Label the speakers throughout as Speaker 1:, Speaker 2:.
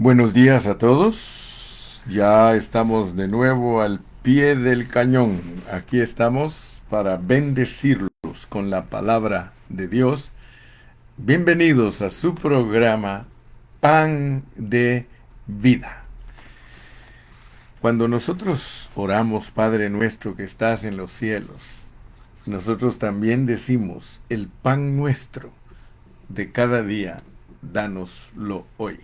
Speaker 1: Buenos días a todos. Ya estamos de nuevo al pie del cañón. Aquí estamos para bendecirlos con la palabra de Dios. Bienvenidos a su programa Pan de Vida. Cuando nosotros oramos, Padre nuestro que estás en los cielos, nosotros también decimos, el pan nuestro de cada día, dánoslo hoy.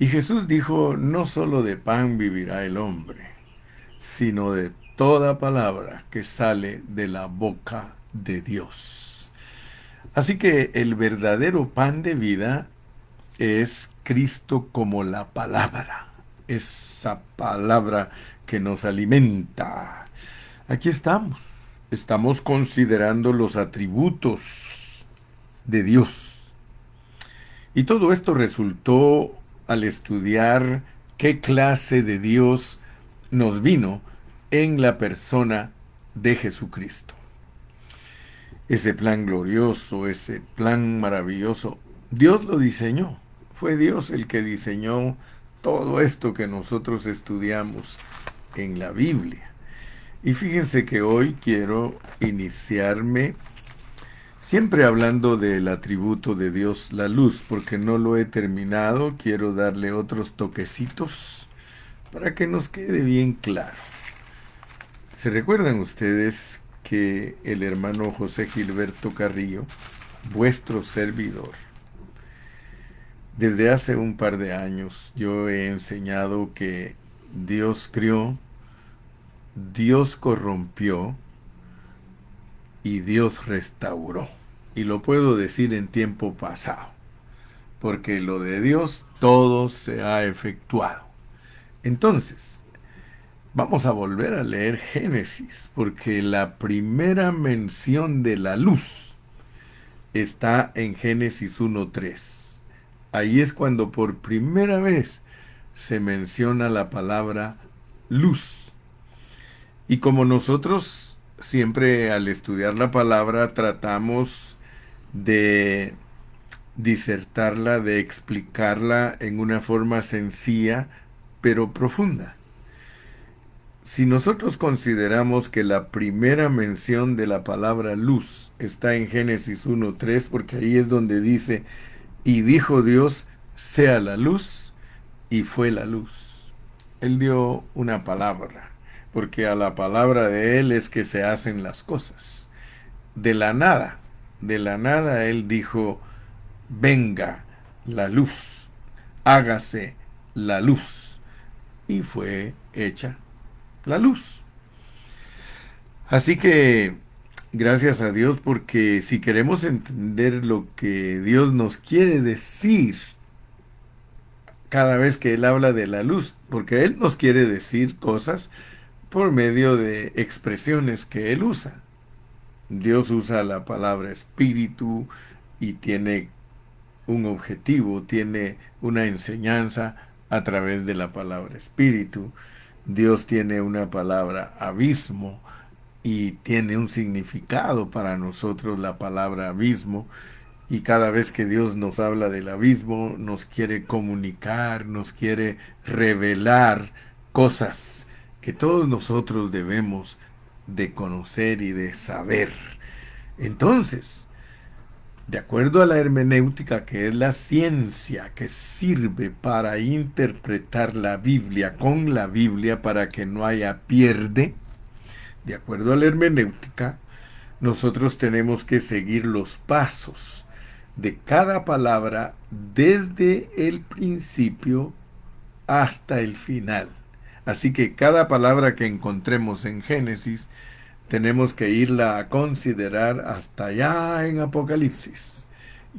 Speaker 1: Y Jesús dijo, no solo de pan vivirá el hombre, sino de toda palabra que sale de la boca de Dios. Así que el verdadero pan de vida es Cristo como la palabra, esa palabra que nos alimenta. Aquí estamos considerando los atributos de Dios. Y todo esto resultó al estudiar qué clase de Dios nos vino en la persona de Jesucristo. Ese plan glorioso, ese plan maravilloso, Dios lo diseñó. Fue Dios el que diseñó todo esto que nosotros estudiamos en la Biblia. Y fíjense que hoy quiero iniciarme siempre hablando del atributo de Dios, la luz, porque no lo he terminado, quiero darle otros toquecitos para que nos quede bien claro. ¿Se recuerdan ustedes que el hermano José Gilberto Carrillo, vuestro servidor, desde hace un par de años yo he enseñado que Dios crió, Dios corrompió y Dios restauró? Y lo puedo decir en tiempo pasado, porque lo de Dios todo se ha efectuado. Entonces, vamos a volver a leer Génesis, porque la primera mención de la luz está en Génesis 1:3. Ahí es cuando por primera vez se menciona la palabra luz. Y como nosotros siempre al estudiar la palabra tratamos de disertarla, de explicarla en una forma sencilla pero profunda. Si nosotros consideramos que la primera mención de la palabra luz está en Génesis 1:3, porque ahí es donde dice, y dijo Dios, sea la luz, y fue la luz. Él dio una palabra, porque a la palabra de Él es que se hacen las cosas. De la nada Él dijo, venga la luz, hágase la luz, y fue hecha la luz. Así que gracias a Dios, porque si queremos entender lo que Dios nos quiere decir cada vez que Él habla de la luz, porque Él nos quiere decir cosas por medio de expresiones que Él usa. Dios usa la palabra espíritu y tiene un objetivo, tiene una enseñanza a través de la palabra espíritu. Dios tiene una palabra abismo y tiene un significado para nosotros la palabra abismo. Y cada vez que Dios nos habla del abismo, nos quiere comunicar, nos quiere revelar cosas que todos nosotros debemos de conocer y de saber. Entonces, de acuerdo a la hermenéutica, que es la ciencia que sirve para interpretar la Biblia con la Biblia para que no haya pierde, de acuerdo a la hermenéutica, nosotros tenemos que seguir los pasos de cada palabra desde el principio hasta el final. Así que cada palabra que encontremos en Génesis tenemos que irla a considerar hasta allá en Apocalipsis.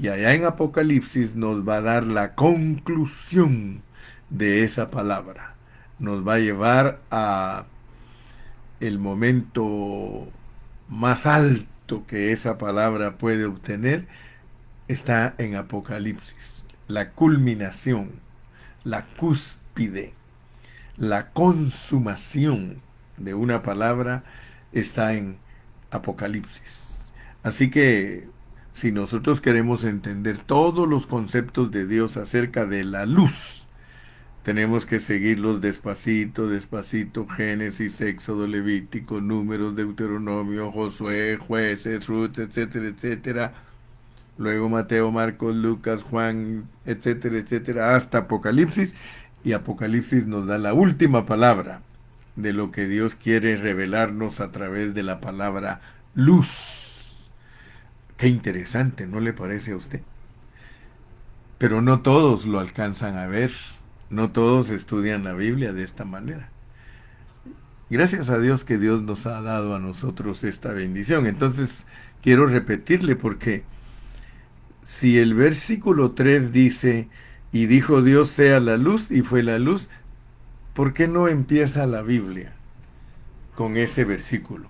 Speaker 1: Y allá en Apocalipsis nos va a dar la conclusión de esa palabra. Nos va a llevar a el momento más alto que esa palabra puede obtener. Está en Apocalipsis. La culminación, la cúspide, la consumación de una palabra está en Apocalipsis. Así que si nosotros queremos entender todos los conceptos de Dios acerca de la luz, Tenemos que seguirlos despacito, despacito. Génesis, Éxodo, Levítico, Números, Deuteronomio, Josué, Jueces, Ruth, etcétera, etcétera. Luego Mateo, Marcos, Lucas, Juan, etcétera, etcétera, hasta Apocalipsis. Y Apocalipsis nos da la última palabra de lo que Dios quiere revelarnos a través de la palabra luz. Qué interesante, ¿no le parece a usted? Pero no todos lo alcanzan a ver. No todos estudian la Biblia de esta manera. Gracias a Dios que Dios nos ha dado a nosotros esta bendición. Entonces, quiero repetirle porque si el versículo 3 dice, y dijo Dios sea la luz, y fue la luz, ¿por qué no empieza la Biblia con ese versículo?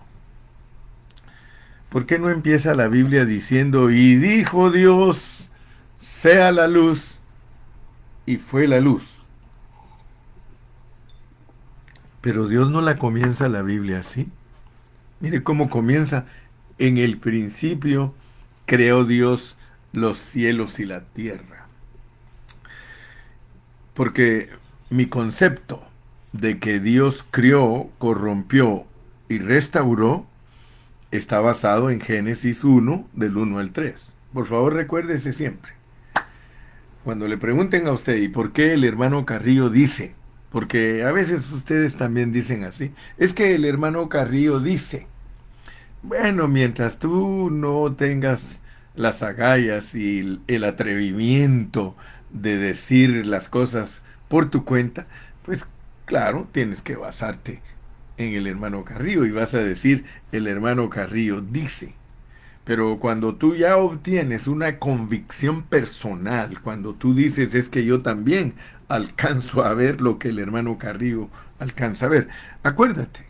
Speaker 1: ¿Por qué no empieza la Biblia diciendo, y dijo Dios sea la luz, y fue la luz? Pero Dios no la comienza la Biblia así. Mire cómo comienza. En el principio creó Dios los cielos y la tierra. Porque mi concepto de que Dios crió, corrompió y restauró está basado en Génesis 1, del 1 al 3. Por favor, recuérdese siempre. Cuando le pregunten a usted, ¿y por qué el hermano Carrillo dice? Porque a veces ustedes también dicen así. Es que el hermano Carrillo dice. Bueno, mientras tú no tengas las agallas y el atrevimiento de decir las cosas por tu cuenta, pues claro, tienes que basarte en el hermano Carrillo y vas a decir, el hermano Carrillo dice. Pero cuando tú ya obtienes una convicción personal, cuando tú dices, es que yo también alcanzo a ver lo que el hermano Carrillo alcanza a ver, acuérdate,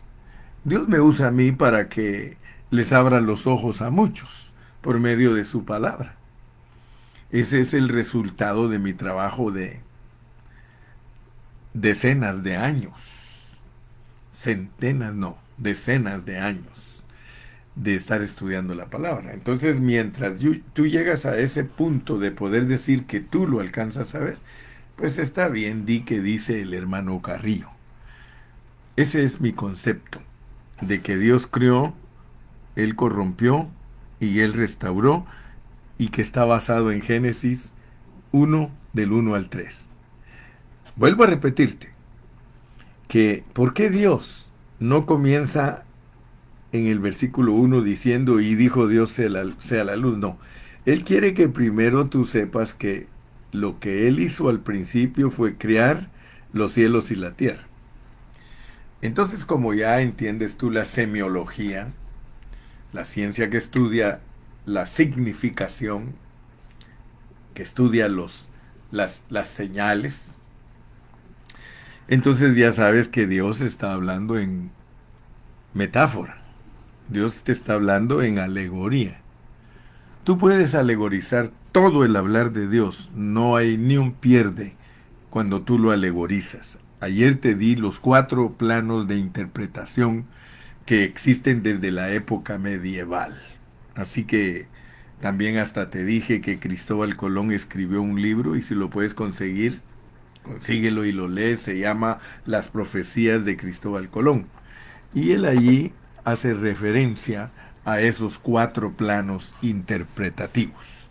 Speaker 1: Dios me usa a mí para que les abra los ojos a muchos por medio de su palabra. Ese es el resultado de mi trabajo de decenas de años, centenas, no, decenas de años de estar estudiando la palabra. Entonces, mientras tú llegas a ese punto de poder decir que tú lo alcanzas a ver, pues está bien, di que dice el hermano Carrillo. Ese es mi concepto, de que Dios creó, Él corrompió y Él restauró, y que está basado en Génesis 1, del 1 al 3. Vuelvo a repetirte que ¿por qué Dios no comienza en el versículo 1 diciendo, y dijo Dios sea la luz? No, Él quiere que primero tú sepas que lo que Él hizo al principio fue crear los cielos y la tierra. Entonces, como ya entiendes tú la semiología, la ciencia que estudia la significación, que estudia las señales, entonces ya sabes que Dios está hablando en metáfora. Dios te está hablando en alegoría. Tú puedes alegorizar todo el hablar de Dios. No hay ni un pierde cuando tú lo alegorizas. Ayer te di los 4 planos de interpretación que existen desde la época medieval. Así que también hasta te dije que Cristóbal Colón escribió un libro, y si lo puedes conseguir, consíguelo y lo lees. Se llama Las profecías de Cristóbal Colón. Y él allí hace referencia a esos 4 planos interpretativos.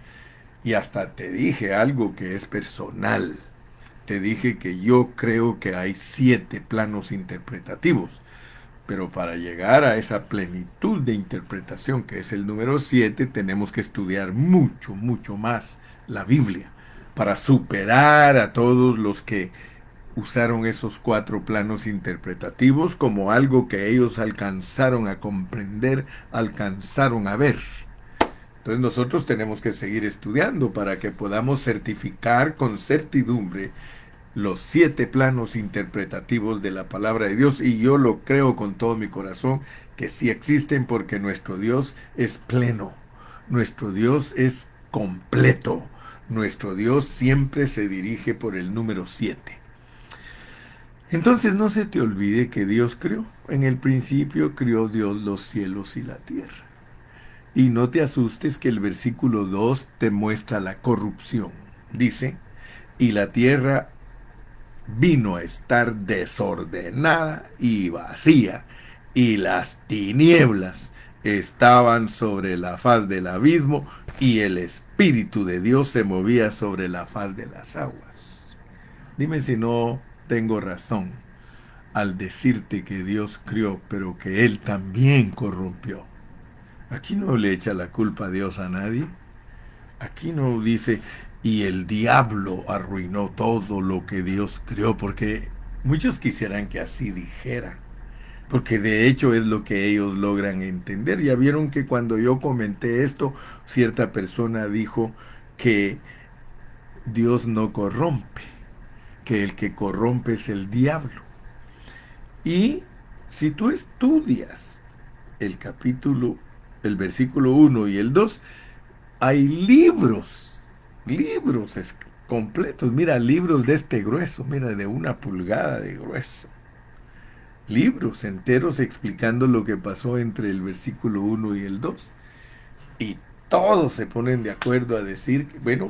Speaker 1: Y hasta te dije algo que es personal. Te dije que yo creo que hay 7 planos interpretativos. Pero para llegar a esa plenitud de interpretación, que es el número 7, tenemos que estudiar mucho, mucho más la Biblia para superar a todos los que usaron esos 4 planos interpretativos como algo que ellos alcanzaron a comprender, alcanzaron a ver. Entonces nosotros tenemos que seguir estudiando para que podamos certificar con certidumbre los 7 planos interpretativos de la palabra de Dios, y yo lo creo con todo mi corazón que sí existen, porque nuestro Dios es pleno, nuestro Dios es completo, nuestro Dios siempre se dirige por el número 7. Entonces no se te olvide que Dios creó. En el principio creó Dios los cielos y la tierra. Y no te asustes que el versículo 2 te muestra la corrupción. Dice, y la tierra vino a estar desordenada y vacía, y las tinieblas estaban sobre la faz del abismo, y el Espíritu de Dios se movía sobre la faz de las aguas. Dime si no tengo razón al decirte que Dios crió, pero que Él también corrompió. Aquí no le echa la culpa a Dios a nadie. Aquí no dice, y el diablo arruinó todo lo que Dios creó, porque muchos quisieran que así dijera, porque de hecho es lo que ellos logran entender. Ya vieron que cuando yo comenté esto, cierta persona dijo que Dios no corrompe, que el que corrompe es el diablo. Y si tú estudias el capítulo, el versículo 1 y el 2, hay libros completos, mira, libros de este grueso, mira, de 1 pulgada de grueso. Libros enteros explicando lo que pasó entre el versículo 1 y el 2. Y todos se ponen de acuerdo a decir, bueno,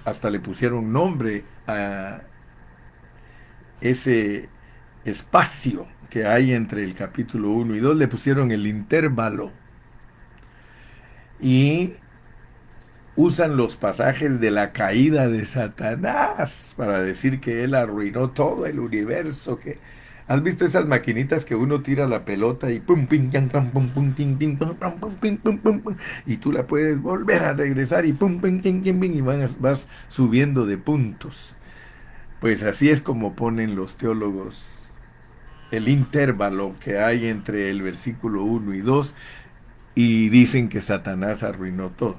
Speaker 1: hasta le pusieron nombre a ese espacio que hay entre el capítulo 1 y 2, le pusieron el intervalo. Y usan los pasajes de la caída de Satanás para decir que él arruinó todo el universo. Que ¿has visto esas maquinitas que uno tira la pelota y pum pim pam pam pum pum tim pim pam pam pum pim pum pum pum, y tú la puedes volver a regresar y pum pim pim pim pim, y vas subiendo de puntos? Pues así es como ponen los teólogos el intervalo que hay entre el versículo 1 y 2, y dicen que Satanás arruinó todo.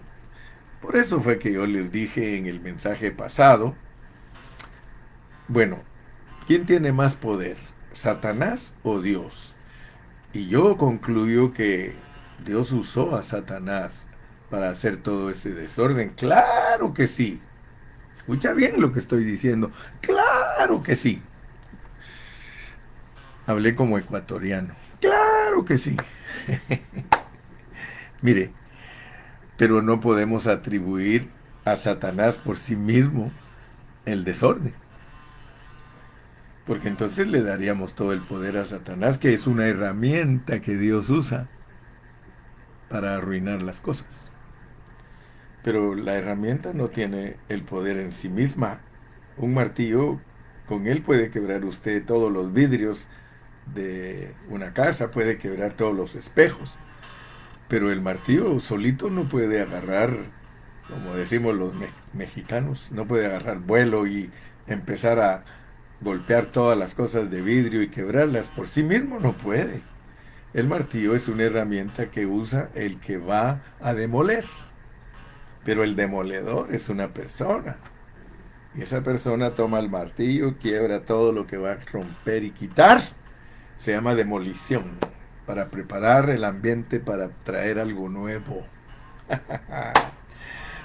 Speaker 1: Por eso fue que yo les dije en el mensaje pasado, bueno, ¿quién tiene más poder, Satanás o Dios? Y yo concluyo que Dios usó a Satanás para hacer todo ese desorden. Claro que sí. Escucha bien lo que estoy diciendo. Claro que sí. Hablé como ecuatoriano. Claro que sí. Mire, pero no podemos atribuir a Satanás por sí mismo el desorden, porque entonces le daríamos todo el poder a Satanás, que es una herramienta que Dios usa para arruinar las cosas. Pero la herramienta no tiene el poder en sí misma. Un martillo, con él puede quebrar usted todos los vidrios de una casa, puede quebrar todos los espejos, pero el martillo solito no puede agarrar, como decimos los mexicanos, no puede agarrar vuelo y empezar a golpear todas las cosas de vidrio y quebrarlas. Por sí mismo no puede. El martillo es una herramienta que usa el que va a demoler, pero el demoledor es una persona, y esa persona toma el martillo, quiebra todo lo que va a romper y quitar. Se llama demolición, para preparar el ambiente para traer algo nuevo.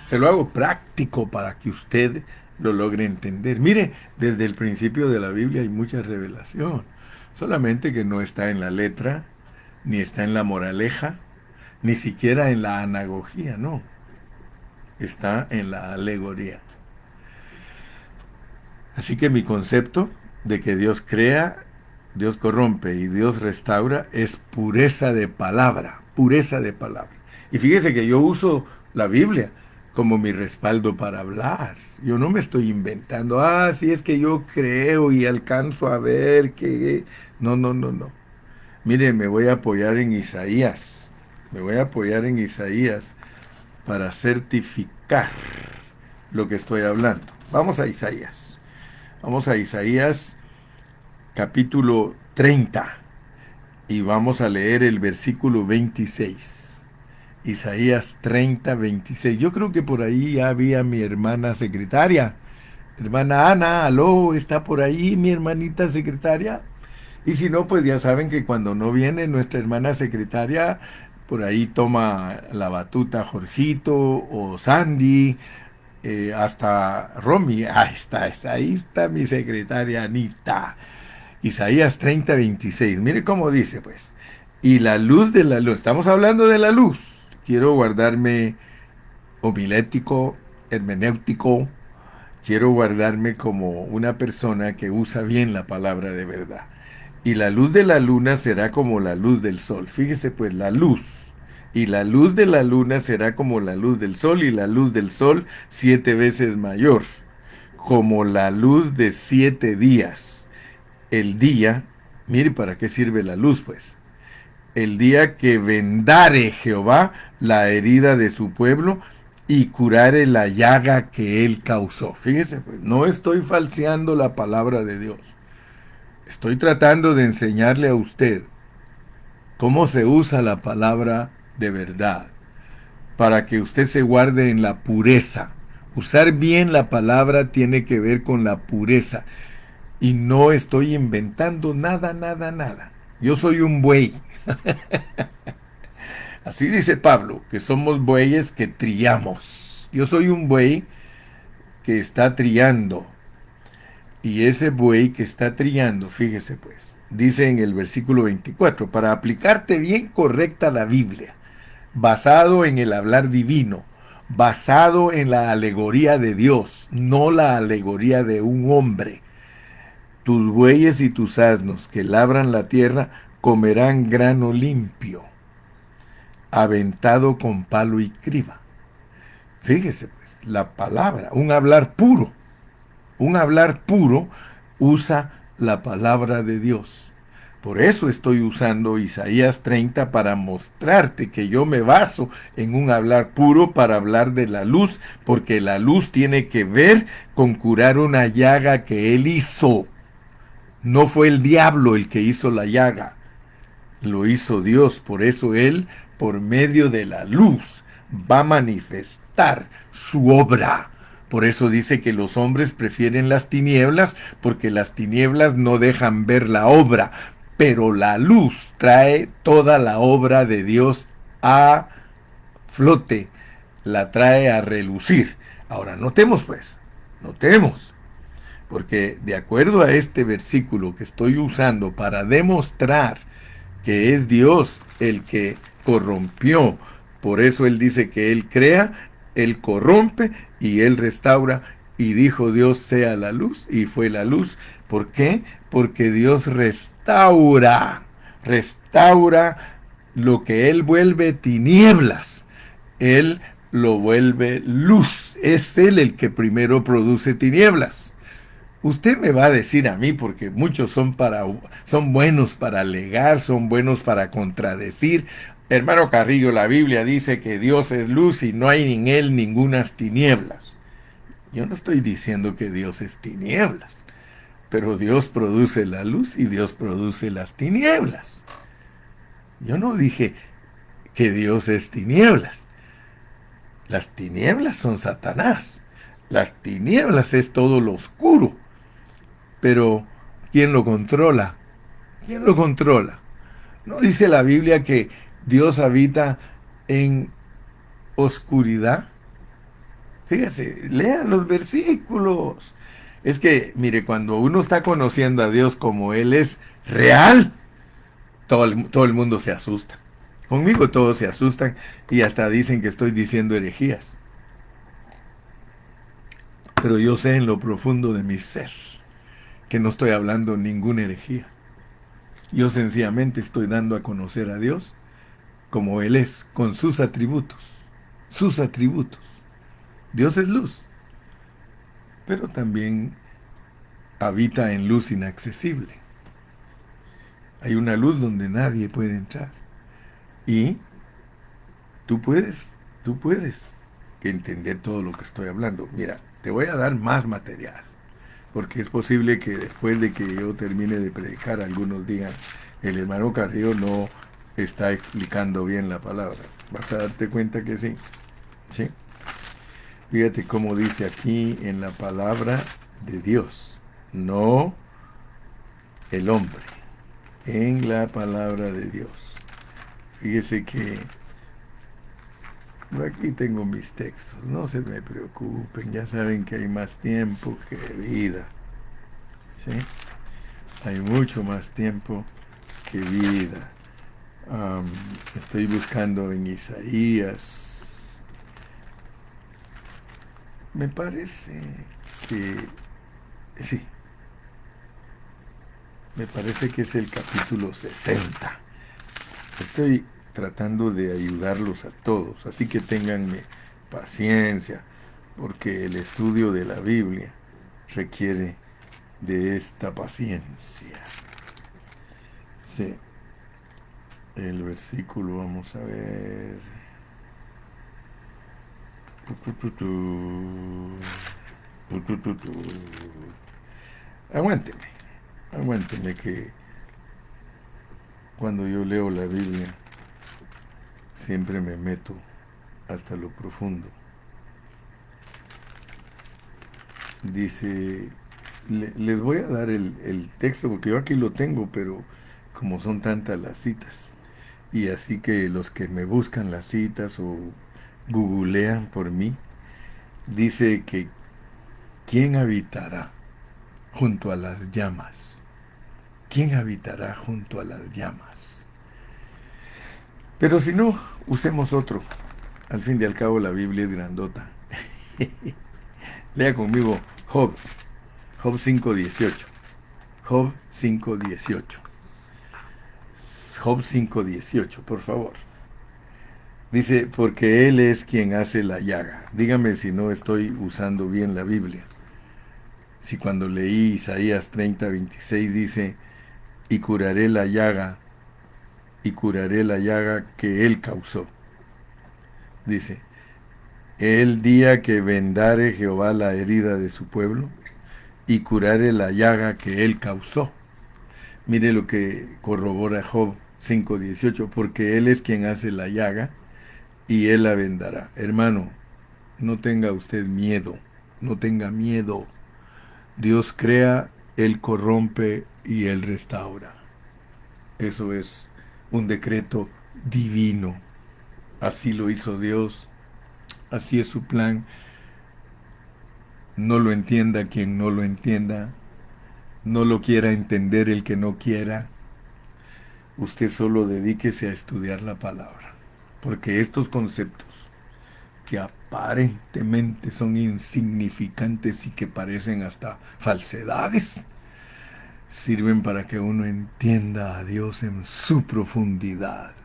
Speaker 1: Se lo hago práctico para que usted lo logre entender. Mire, desde el principio de la Biblia hay mucha revelación, solamente que no está en la letra, ni está en la moraleja, ni siquiera en la anagogía, no. Está en la alegoría. Así que mi concepto de que Dios crea, Dios corrompe y Dios restaura es pureza de palabra, pureza de palabra. Y fíjese que yo uso la Biblia como mi respaldo para hablar. Yo no me estoy inventando, si es que yo creo y alcanzo a ver que... No, no, no, no. Mire, me voy a apoyar en Isaías. Me voy a apoyar en Isaías para certificar lo que estoy hablando. Vamos a Isaías. Vamos a Isaías capítulo 30 y vamos a leer el versículo 26. Isaías 30, 26. Yo creo que por ahí ya había mi hermana secretaria. Hermana Ana, aló, ¿está por ahí mi hermanita secretaria? Y si no, pues ya saben que cuando no viene nuestra hermana secretaria, por ahí toma la batuta Jorgito o Sandy, hasta Romy. Ahí está mi secretaria Anita. Isaías 30, 26. Mire cómo dice, pues. Y la luz de la luz. Estamos hablando de la luz. Quiero guardarme homilético, hermenéutico, quiero guardarme como una persona que usa bien la palabra de verdad. Y la luz de la luna será como la luz del sol. Fíjese pues, la luz. Y la luz de la luna será como la luz del sol, y la luz del sol 7 veces mayor, como la luz de 7 días. El día, mire para qué sirve la luz, pues. El día que vendare Jehová la herida de su pueblo y curare la llaga que él causó. Fíjese, pues, no estoy falseando la palabra de Dios. Estoy tratando de enseñarle a usted cómo se usa la palabra de verdad, para que usted se guarde en la pureza. Usar bien la palabra tiene que ver con la pureza. Y no estoy inventando nada, nada, nada. Yo soy un buey. Así dice Pablo, que somos bueyes que trillamos. Yo soy un buey que está trillando. Y ese buey que está trillando, fíjese pues, dice en el versículo 24, para aplicarte bien correcta la Biblia, basado en el hablar divino, basado en la alegoría de Dios, no la alegoría de un hombre. Tus bueyes y tus asnos que labran la tierra comerán grano limpio, aventado con palo y criba. Fíjese pues, la palabra, un hablar puro usa la palabra de Dios. Por eso estoy usando Isaías 30 para mostrarte que yo me baso en un hablar puro para hablar de la luz, porque la luz tiene que ver con curar una llaga que Él hizo. No fue el diablo el que hizo la llaga, lo hizo Dios. Por eso Él, por medio de la luz, va a manifestar su obra. Por eso dice que los hombres prefieren las tinieblas, porque las tinieblas no dejan ver la obra, pero la luz trae toda la obra de Dios a flote, la trae a relucir. Ahora, notemos pues, notemos, porque de acuerdo a este versículo que estoy usando para demostrar que es Dios el que corrompió, por eso Él dice que Él crea, Él corrompe y Él restaura, y dijo Dios sea la luz, y fue la luz. ¿Por qué? Porque Dios restaura lo que Él vuelve tinieblas, Él lo vuelve luz. Es Él el que primero produce tinieblas. Usted me va a decir a mí, porque muchos son buenos para alegar, son buenos para contradecir. Hermano Carrillo, la Biblia dice que Dios es luz y no hay en él ningunas tinieblas. Yo no estoy diciendo que Dios es tinieblas, pero Dios produce la luz y Dios produce las tinieblas. Yo no dije que Dios es tinieblas. Las tinieblas son Satanás. Las tinieblas es todo lo oscuro. Pero, ¿quién lo controla? ¿Quién lo controla? ¿No dice la Biblia que Dios habita en oscuridad? Fíjese, lea los versículos. Es que, mire, cuando uno está conociendo a Dios como Él es real, todo el mundo se asusta. Conmigo todos se asustan y hasta dicen que estoy diciendo herejías. Pero yo sé en lo profundo de mi ser que no estoy hablando ninguna herejía. Yo sencillamente estoy dando a conocer a Dios como Él es, con sus atributos. Sus atributos. Dios es luz, pero también habita en luz inaccesible. Hay una luz donde nadie puede entrar. Y tú puedes entender todo lo que estoy hablando. Mira, te voy a dar más material, porque es posible que después de que yo termine de predicar, algunos digan, el hermano Carrillo no está explicando bien la palabra. Vas a darte cuenta que sí. ¿Sí? Fíjate cómo dice aquí en la palabra de Dios, no el hombre, en la palabra de Dios. Fíjese que por aquí tengo mis textos, no se me preocupen, ya saben que hay más tiempo que vida. ¿Sí? Hay mucho más tiempo que vida. Estoy buscando en Isaías. Me parece Sí, me parece que es el capítulo 60. Estoy tratando de ayudarlos a todos, así que ténganme paciencia, porque el estudio de la Biblia requiere de esta paciencia. Sí, el versículo, vamos a ver. Aguánteme, aguánteme que cuando yo leo la Biblia siempre me meto hasta lo profundo. Dice, les voy a dar el texto porque yo aquí lo tengo, pero como son tantas las citas, y así que los que me buscan las citas o googlean por mí, dice que ¿quién habitará junto a las llamas? ¿Quién habitará junto a las llamas? Pero si no, usemos otro. Al fin y al cabo la Biblia es grandota. Lea conmigo Job, Job 5:18. Job 5:18. Job 5:18, por favor. Dice, porque Él es quien hace la llaga. Dígame si no estoy usando bien la Biblia. Si cuando leí Isaías 30:26 dice, y curaré la llaga que Él causó. Dice, el día que vendare Jehová la herida de su pueblo, y curaré la llaga que Él causó. Mire lo que corrobora Job 5:18, porque Él es quien hace la llaga y Él la vendará. Hermano, no tenga usted miedo, no tenga miedo. Dios crea, Él corrompe y Él restaura. Eso es un decreto divino. Así lo hizo Dios, así es su plan. No lo entienda quien no lo entienda, no lo quiera entender el que no quiera. Usted solo dedíquese a estudiar la palabra, porque estos conceptos que aparentemente son insignificantes y que parecen hasta falsedades, sirven para que uno entienda a Dios en su profundidad.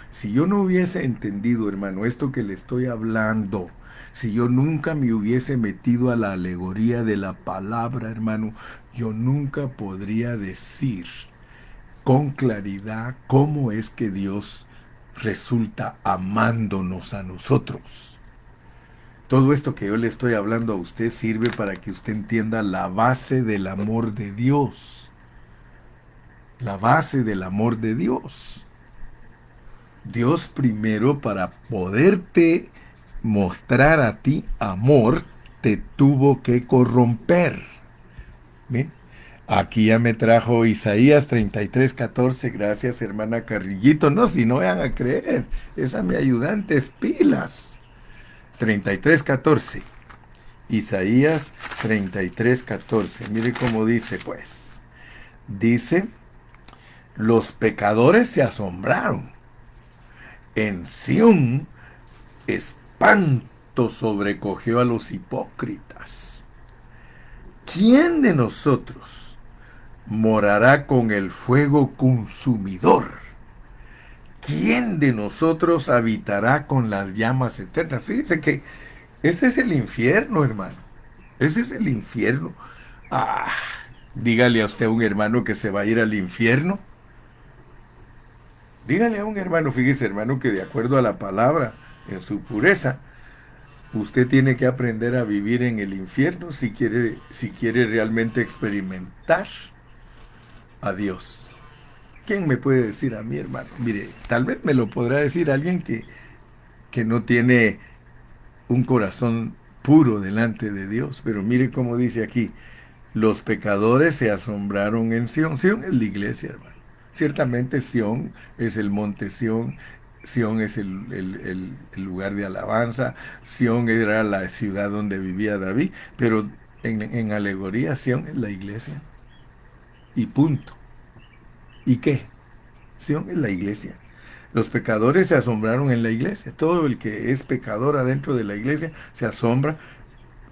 Speaker 1: Si yo no hubiese entendido, hermano, esto que le estoy hablando, si yo nunca me hubiese metido a la alegoría de la palabra, hermano, yo nunca podría decir con claridad cómo es que Dios resulta amándonos a nosotros. Todo esto que yo le estoy hablando a usted sirve para que usted entienda la base del amor de Dios. La base del amor de Dios. Dios primero, para poderte mostrar a ti amor, te tuvo que corromper. ¿Bien? Aquí ya me trajo Isaías 33:14. Gracias, hermana Carrillito. No, si no vayan a creer. Esa mi ayudante es pilas. 33:14. Isaías 33:14. Mire cómo dice, pues. Dice, los pecadores se asombraron. En Sión, espanto sobrecogió a los hipócritas. ¿Quién de nosotros morará con el fuego consumidor? ¿Quién de nosotros habitará con las llamas eternas? Fíjese que ese es el infierno, hermano. Ese es el infierno. Ah, dígale a usted a un hermano que se va a ir al infierno. Dígale a un hermano, fíjese, hermano, que de acuerdo a la palabra, en su pureza, usted tiene que aprender a vivir en el infierno si quiere realmente experimentar a Dios. ¿Quién me puede decir a mí, hermano? Mire, tal vez me lo podrá decir alguien que no tiene un corazón puro delante de Dios, pero mire cómo dice aquí, los pecadores se asombraron en Sión. Sión es la iglesia, hermano. Ciertamente Sión es el monte Sión, Sión es el lugar de alabanza, Sión era la ciudad donde vivía David, pero en alegoría Sión es la iglesia. Y punto. ¿Y qué? Sión es la iglesia. Los pecadores se asombraron en la iglesia. Todo el que es pecador adentro de la iglesia se asombra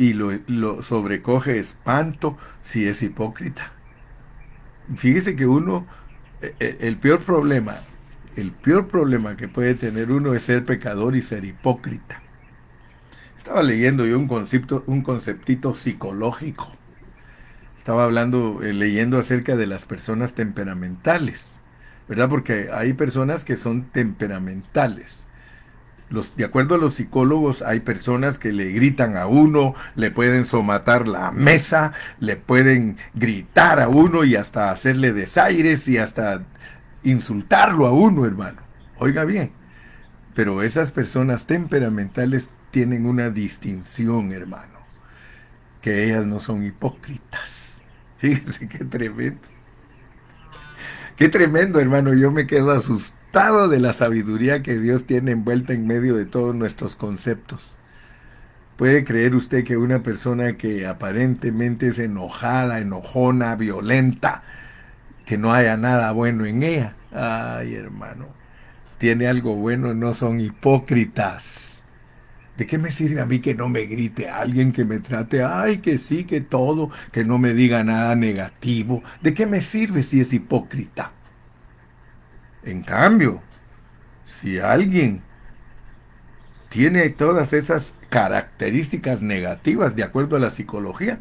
Speaker 1: y lo sobrecoge espanto si es hipócrita. Fíjese que uno, el peor problema que puede tener uno es ser pecador y ser hipócrita. Estaba leyendo yo un conceptito psicológico. Estaba leyendo acerca de las personas temperamentales, ¿verdad? Porque hay personas que son temperamentales. De acuerdo a los psicólogos, hay personas que le gritan a uno, le pueden somatar la mesa, le pueden gritar a uno y hasta hacerle desaires y hasta insultarlo a uno, hermano. Oiga bien, pero esas personas temperamentales tienen una distinción, hermano, que ellas no son hipócritas. Fíjese qué tremendo. Qué tremendo, hermano. Yo me quedo asustado de la sabiduría que Dios tiene envuelta en medio de todos nuestros conceptos. ¿Puede creer usted que una persona que aparentemente es enojada, enojona, violenta, que no haya nada bueno en ella? Ay, hermano, tiene algo bueno, no son hipócritas. ¿De qué me sirve a mí que no me grite a alguien, que me trate, ay, que sí, que todo, que no me diga nada negativo? ¿De qué me sirve si es hipócrita? En cambio, si alguien tiene todas esas características negativas de acuerdo a la psicología,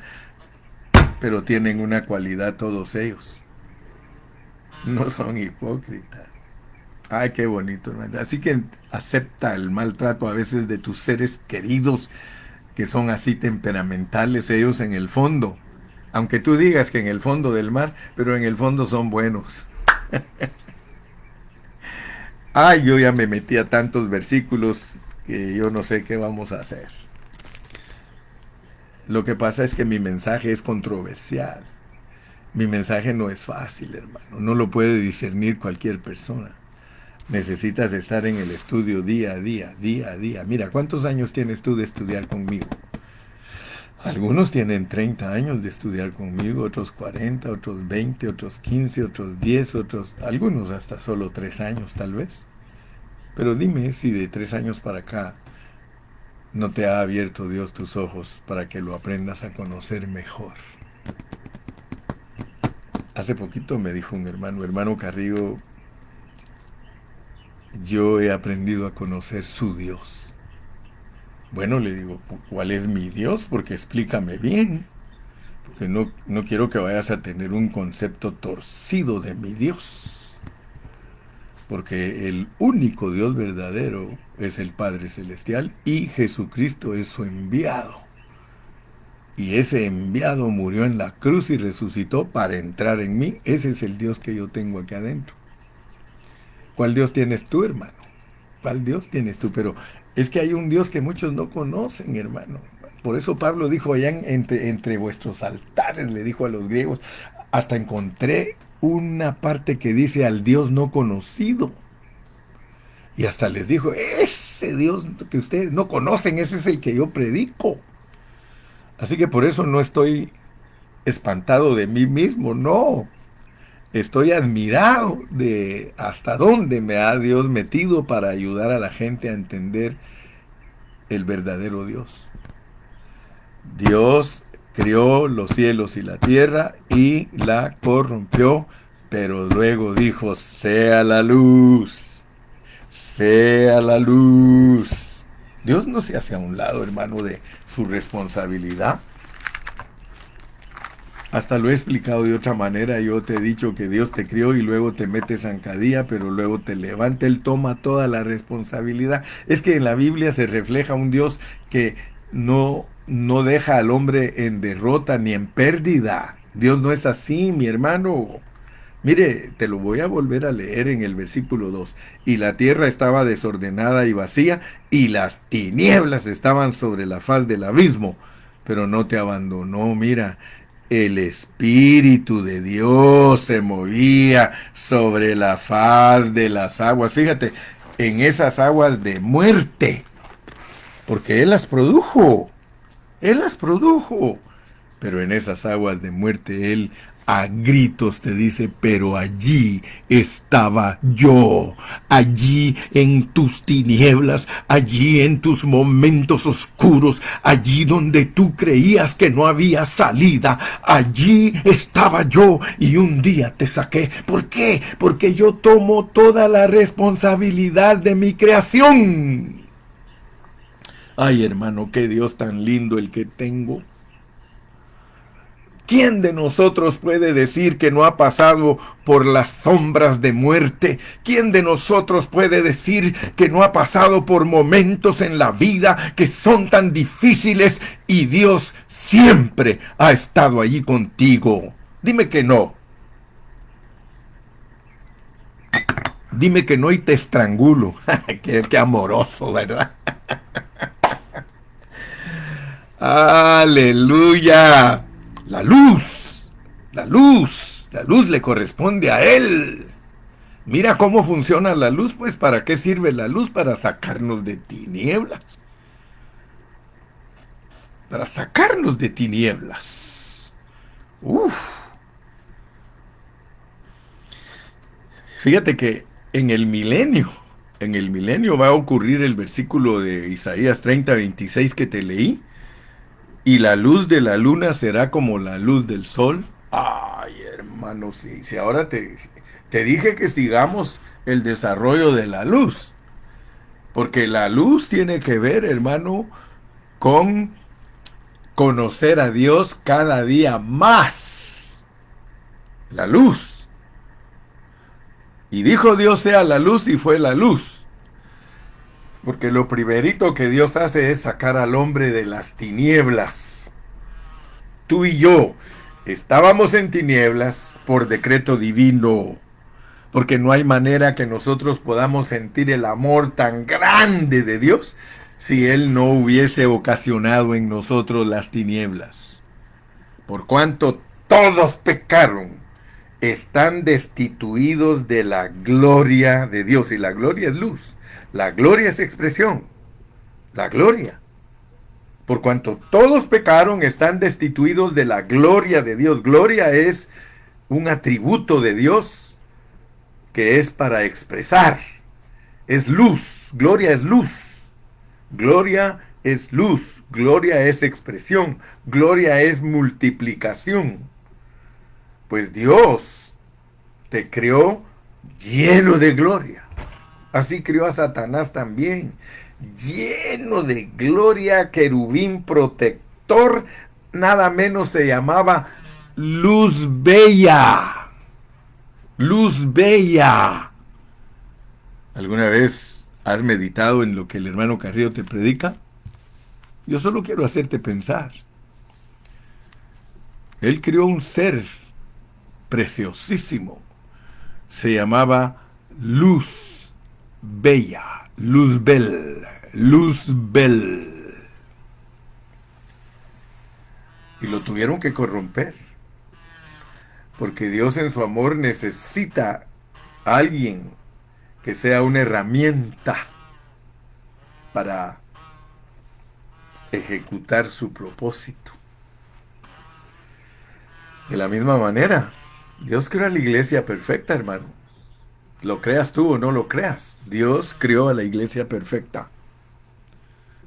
Speaker 1: pero tienen una cualidad todos ellos, no son hipócritas. Ay, qué bonito, hermano. Así que acepta el maltrato a veces de tus seres queridos que son así temperamentales, ellos en el fondo, aunque tú digas que en el fondo del mar, pero en el fondo son buenos. Ay, yo ya me metí a tantos versículos que yo no sé qué vamos a hacer. Lo que pasa es que mi mensaje es controversial. Mi mensaje no es fácil, hermano. No lo puede discernir cualquier persona. Necesitas estar en el estudio día a día, día a día. Mira, ¿cuántos años tienes tú de estudiar conmigo? Algunos tienen 30 años de estudiar conmigo, otros 40, otros 20, otros 15, otros 10, algunos hasta solo 3 años tal vez. Pero dime si de 3 años para acá no te ha abierto Dios tus ojos para que lo aprendas a conocer mejor. Hace poquito me dijo un hermano Carrillo, yo he aprendido a conocer su Dios. Bueno, le digo, ¿cuál es mi Dios? Porque explícame bien. Porque no quiero que vayas a tener un concepto torcido de mi Dios. Porque el único Dios verdadero es el Padre Celestial y Jesucristo es su enviado. Y ese enviado murió en la cruz y resucitó para entrar en mí. Ese es el Dios que yo tengo aquí adentro. ¿Cuál Dios tienes tú, hermano? ¿Cuál Dios tienes tú? Pero es que hay un Dios que muchos no conocen, hermano. Por eso Pablo dijo allá entre vuestros altares, le dijo a los griegos, hasta encontré una parte que dice al Dios no conocido. Y hasta les dijo, ese Dios que ustedes no conocen, ese es el que yo predico. Así que por eso no estoy espantado de mí mismo, no. Estoy admirado de hasta dónde me ha Dios metido para ayudar a la gente a entender el verdadero Dios. Dios crió los cielos y la tierra y la corrompió, pero luego dijo, sea la luz, sea la luz. Dios no se hace a un lado, hermano, de su responsabilidad. Hasta lo he explicado de otra manera. Yo te he dicho que Dios te crió y luego te mete zancadilla, pero luego te levanta. Él toma toda la responsabilidad. Es que en la Biblia se refleja un Dios que no deja al hombre en derrota ni en pérdida. Dios no es así, mi hermano. Mire, te lo voy a volver a leer en el versículo 2. Y la tierra estaba desordenada y vacía, y las tinieblas estaban sobre la faz del abismo. Pero no te abandonó, mira. El Espíritu de Dios se movía sobre la faz de las aguas. Fíjate, en esas aguas de muerte. Porque Él las produjo. Él las produjo. Pero en esas aguas de muerte Él A gritos te dice, pero allí estaba yo, allí en tus tinieblas, allí en tus momentos oscuros, allí donde tú creías que no había salida, allí estaba yo y un día te saqué. ¿Por qué? Porque yo tomo toda la responsabilidad de mi creación. Ay, hermano, qué Dios tan lindo el que tengo. ¿Quién de nosotros puede decir que no ha pasado por las sombras de muerte? ¿Quién de nosotros puede decir que no ha pasado por momentos en la vida que son tan difíciles y Dios siempre ha estado allí contigo? Dime que no. Dime que no y te estrangulo. Qué amoroso, ¿verdad? Aleluya. La luz, la luz, la luz le corresponde a Él. Mira cómo funciona la luz, pues ¿para qué sirve la luz? Para sacarnos de tinieblas. Para sacarnos de tinieblas. Uf. Fíjate que en el milenio va a ocurrir el versículo de Isaías 30:26 que te leí. Y la luz de la luna será como la luz del sol. Ay, hermano, si ahora te dije que sigamos el desarrollo de la luz. Porque la luz tiene que ver, hermano, con conocer a Dios cada día más. La luz. Y dijo Dios sea la luz y fue la luz. Porque lo primerito que Dios hace es sacar al hombre de las tinieblas. Tú y yo estábamos en tinieblas por decreto divino. Porque no hay manera que nosotros podamos sentir el amor tan grande de Dios si Él no hubiese ocasionado en nosotros las tinieblas. Por cuanto todos pecaron, están destituidos de la gloria de Dios. Y la gloria es luz. La gloria es expresión. La gloria. Por cuanto todos pecaron, están destituidos de la gloria de Dios. Gloria es un atributo de Dios que es para expresar. Es luz. Gloria es luz. Gloria es luz. Gloria es expresión. Gloria es multiplicación. Pues Dios te creó lleno de gloria. Así creó a Satanás también. Lleno de gloria, querubín protector. Nada menos se llamaba luz bella. Luz bella. ¿Alguna vez has meditado en lo que el hermano Carrillo te predica? Yo solo quiero hacerte pensar. Él creó un ser preciosísimo. Se llamaba Luz Bella, Luzbel, Luzbel. Y lo tuvieron que corromper. Porque Dios en su amor necesita a alguien que sea una herramienta para ejecutar su propósito. De la misma manera, Dios creó a la iglesia perfecta, hermano. Lo creas tú o no lo creas. Dios creó a la iglesia perfecta.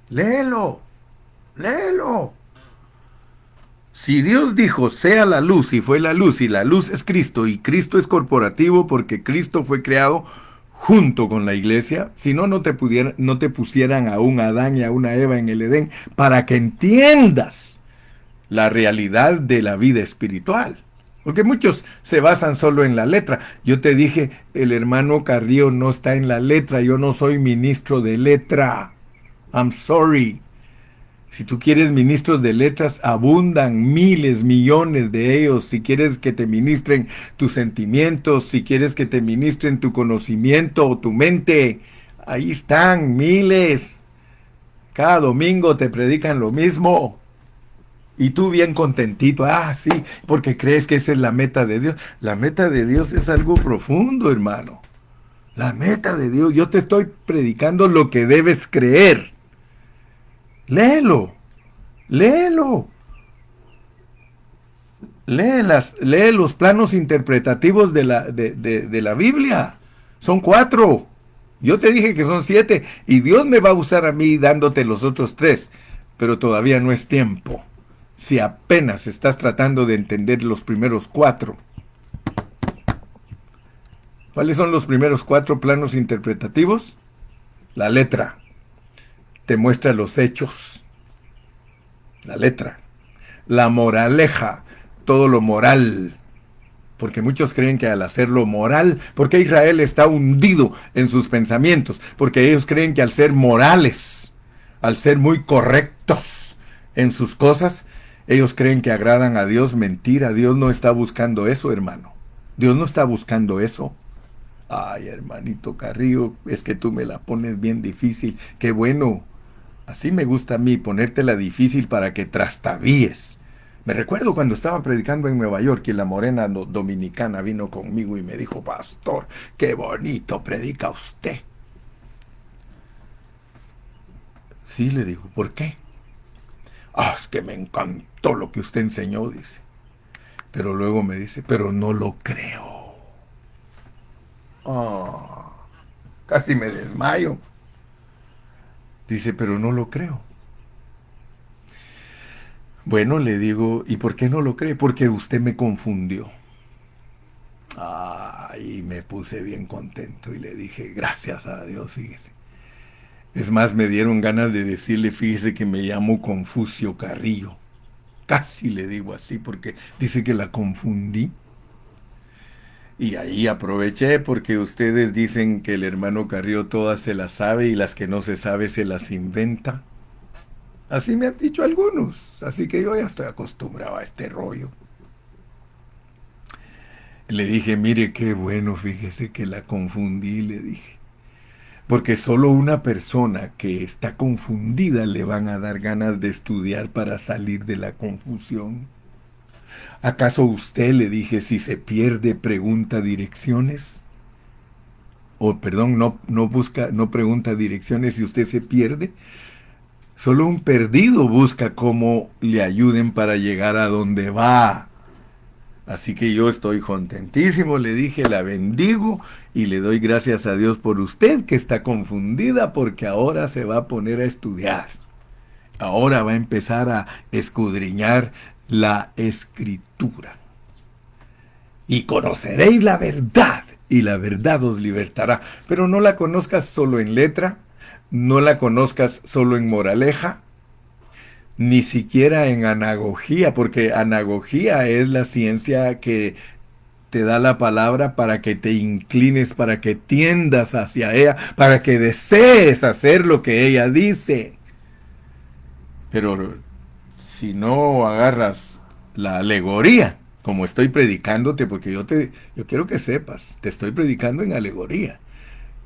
Speaker 1: Léelo. Léelo. Si Dios dijo, sea la luz, y fue la luz, y la luz es Cristo, y Cristo es corporativo porque Cristo fue creado junto con la iglesia, si no, no te pusieran a un Adán y a una Eva en el Edén, para que entiendas la realidad de la vida espiritual. Porque muchos se basan solo en la letra. Yo te dije, el hermano Carrillo no está en la letra, yo no soy ministro de letra. I'm sorry. Si tú quieres ministros de letras, abundan miles, millones de ellos. Si quieres que te ministren tus sentimientos, si quieres que te ministren tu conocimiento o tu mente, ahí están miles. Cada domingo te predican lo mismo. Y tú bien contentito, sí, porque crees que esa es la meta de Dios. La meta de Dios es algo profundo, hermano. La meta de Dios, yo te estoy predicando lo que debes creer. Léelo, léelo. lee los planos interpretativos de la Biblia. Son 4. Yo te dije que son 7 y Dios me va a usar a mí dándote los otros 3, pero todavía no es tiempo. Si apenas estás tratando de entender los primeros 4. ¿Cuáles son los primeros 4 planos interpretativos? La letra te muestra los hechos. La letra. La moraleja, todo lo moral. Porque muchos creen que al hacerlo moral, porque Israel está hundido en sus pensamientos, porque ellos creen que al ser morales, al ser muy correctos en sus cosas, ellos creen que agradan a Dios. Mentira, Dios no está buscando eso, hermano. Dios no está buscando eso. Ay, hermanito Carrillo, es que tú me la pones bien difícil. Qué bueno. Así me gusta a mí, ponértela difícil para que trastavíes. Me recuerdo cuando estaba predicando en Nueva York y la morena dominicana vino conmigo y me dijo, pastor, qué bonito predica usted. Sí, le digo, ¿por qué? Ah, es que me encantó lo que usted enseñó, dice. Pero luego me dice, pero no lo creo. Oh, casi me desmayo. Dice, pero no lo creo. Bueno, le digo, ¿y por qué no lo cree? Porque usted me confundió. Y me puse bien contento y le dije, gracias a Dios, fíjese. Es más, me dieron ganas de decirle, fíjese que me llamo Confucio Carrillo. Casi le digo así porque dice que la confundí. Y ahí aproveché porque ustedes dicen que el hermano Carrillo todas se las sabe y las que no se sabe se las inventa. Así me han dicho algunos, así que yo ya estoy acostumbrado a este rollo. Le dije, mire qué bueno, fíjese que la confundí, le dije. Porque solo una persona que está confundida le van a dar ganas de estudiar para salir de la confusión. ¿Acaso usted, le dije, si se pierde, pregunta direcciones? O perdón, no busca, no pregunta direcciones si usted se pierde. Solo un perdido busca cómo le ayuden para llegar a donde va. Así que yo estoy contentísimo, le dije, la bendigo y le doy gracias a Dios por usted que está confundida porque ahora se va a poner a estudiar. Ahora va a empezar a escudriñar la escritura. Y conoceréis la verdad y la verdad os libertará. Pero no la conozcas solo en letra, no la conozcas solo en moraleja, ni siquiera en anagogía, porque anagogía es la ciencia que te da la palabra para que te inclines, para que tiendas hacia ella, para que desees hacer lo que ella dice. Pero si no agarras la alegoría, como estoy predicándote, porque yo quiero que sepas, te estoy predicando en alegoría.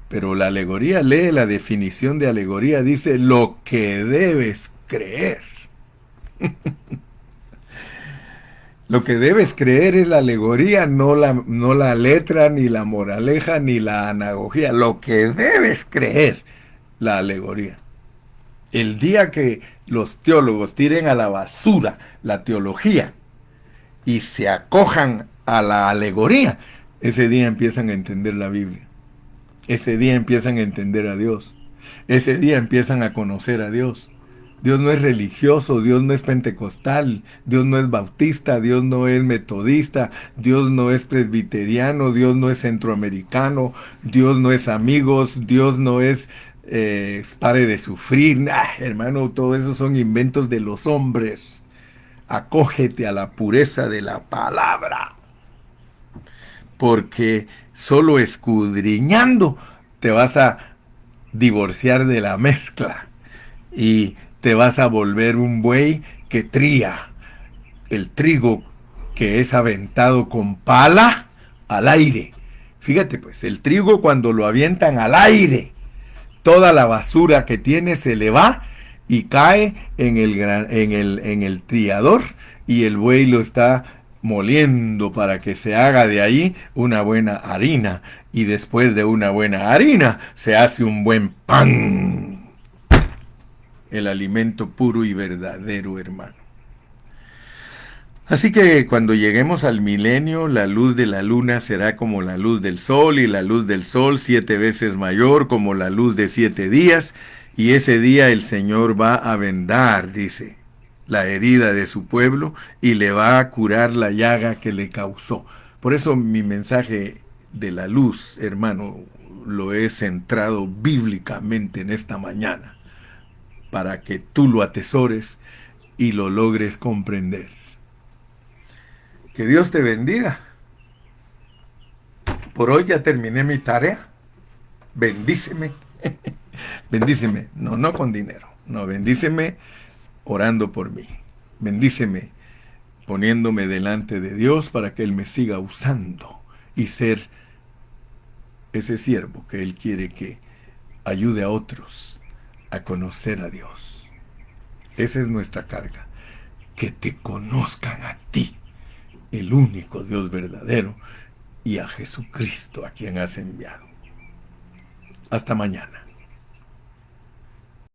Speaker 1: Pero la alegoría, lee la definición de alegoría, dice lo que debes creer. Lo que debes creer es la alegoría, no la letra, ni la moraleja, ni la anagogía. Lo que debes creer, la alegoría. El día que los teólogos tiren a la basura la teología y se acojan a la alegoría, ese día empiezan a entender la Biblia. Ese día empiezan a entender a Dios. Ese día empiezan a conocer a Dios. Dios no es religioso, Dios no es pentecostal, Dios no es bautista, Dios no es metodista, Dios no es presbiteriano, Dios no es centroamericano, Dios no es amigos, Dios no es pare de sufrir. Nah, hermano, todo eso son inventos de los hombres. Acógete a la pureza de la palabra, porque solo escudriñando te vas a divorciar de la mezcla y te vas a volver un buey que tría el trigo que es aventado con pala al aire. Fíjate pues, el trigo cuando lo avientan al aire, toda la basura que tiene se le va y cae en el triador y el buey lo está moliendo para que se haga de ahí una buena harina y después de una buena harina se hace un buen pan. El alimento puro y verdadero, hermano. Así que cuando lleguemos al milenio, la luz de la luna será como la luz del sol, y la luz del sol 7 veces mayor como la luz de 7 días, y ese día el Señor va a vendar, dice, la herida de su pueblo, y le va a curar la llaga que le causó. Por eso mi mensaje de la luz, hermano, lo he centrado bíblicamente en esta mañana, para que tú lo atesores y lo logres comprender. Que Dios te bendiga. Por hoy ya terminé mi tarea. Bendíceme. Bendíceme. No, no con dinero. No, bendíceme orando por mí. Bendíceme poniéndome delante de Dios para que Él me siga usando y ser ese siervo que Él quiere que ayude a otros a conocer a Dios. Esa es nuestra carga. Que te conozcan a ti, el único Dios verdadero, y a Jesucristo, a quien has enviado. Hasta mañana.